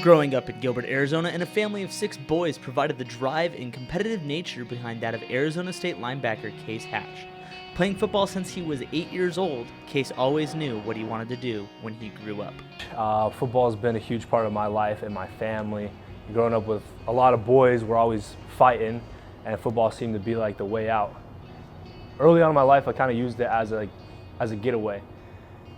Growing up in Gilbert, Arizona, in a family of 6 boys provided the drive and competitive nature behind that of Arizona State linebacker Case Hatch. Playing football since he was 8 years old, Case always knew what he wanted to do when he grew up. Football has been a huge part of my life and my family. Growing up with a lot of boys, we're always fighting, and football seemed to be like the way out. Early on in my life, I kind of used it as a getaway.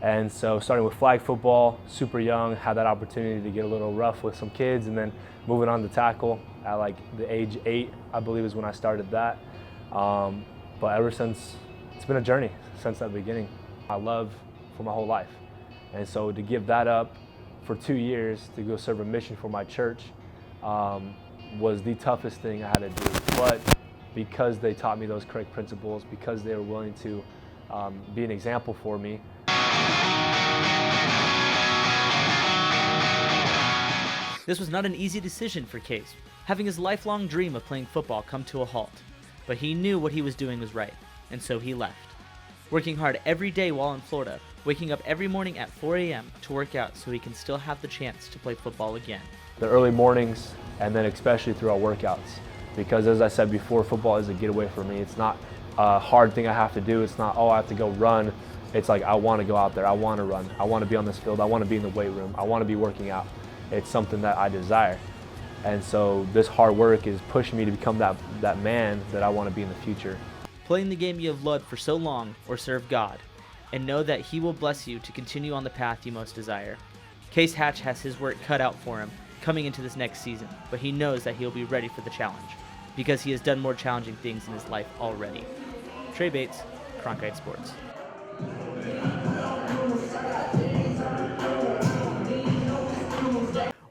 And so starting with flag football, super young, had that opportunity to get a little rough with some kids, and then moving on to tackle at like the age 8, I believe is when I started that. But ever since, it's been a journey since that beginning. I love for my whole life. And so to give that up for 2 years to go serve a mission for my church was the toughest thing I had to do. But because they taught me those correct principles, because they were willing to be an example for me, this was not an easy decision for Case, having his lifelong dream of playing football come to a halt. But he knew what he was doing was right, and so he left. Working hard every day while in Florida, waking up every morning at 4 a.m. to work out so he can still have the chance to play football again. The early mornings, and then especially through our workouts. Because as I said before, football is a getaway for me. It's not a hard thing I have to do. It's not, oh, I have to go run. It's like, I want to go out there. I want to run. I want to be on this field. I want to be in the weight room. I want to be working out. It's something that I desire. And so this hard work is pushing me to become that man that I want to be in the future. Playing the game you have loved for so long, or serve God, and know that He will bless you to continue on the path you most desire. Case Hatch has his work cut out for him coming into this next season, but he knows that he'll be ready for the challenge, because he has done more challenging things in his life already. Trey Bates, Cronkite Sports.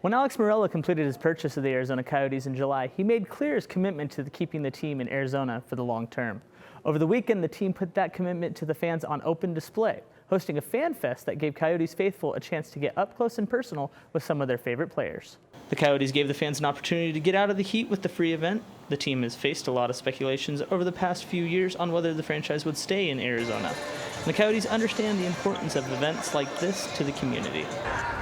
When Alex Morella completed his purchase of the Arizona Coyotes in July, he made clear his commitment to keeping the team in Arizona for the long term. Over the weekend, the team put that commitment to the fans on open display, hosting a fan fest that gave Coyotes faithful a chance to get up close and personal with some of their favorite players. The Coyotes gave the fans an opportunity to get out of the heat with the free event. The team has faced a lot of speculations over the past few years on whether the franchise would stay in Arizona. The Coyotes understand the importance of events like this to the community.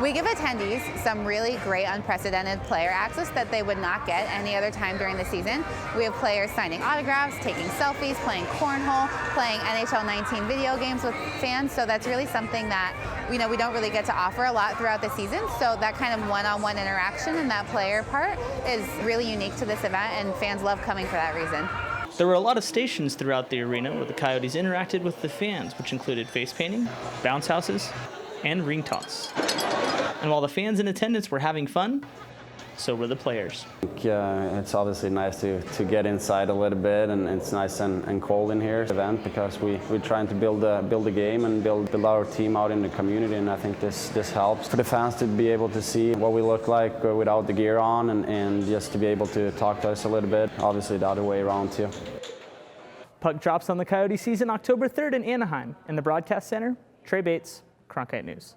We give attendees some really great unprecedented player access that they would not get any other time during the season. We have players signing autographs, taking selfies, playing cornhole, playing NHL 19 video games with fans. So that's really something that we don't really get to offer a lot throughout the season. So that kind of one-on-one interaction and that player part is really unique to this event, and fans love coming for that reason. There were a lot of stations throughout the arena where the Coyotes interacted with the fans, which included face painting, bounce houses, and ring toss. And while the fans in attendance were having fun, so were the players. It's obviously nice to get inside a little bit, and it's nice and cold in here event because we're trying to build a game and build our team out in the community, and I think this helps for the fans to be able to see what we look like without the gear on, and just to be able to talk to us a little bit. Obviously the other way around too. Puck drops on the Coyote season October 3rd in Anaheim. In the Broadcast Center, Trey Bates, Cronkite News.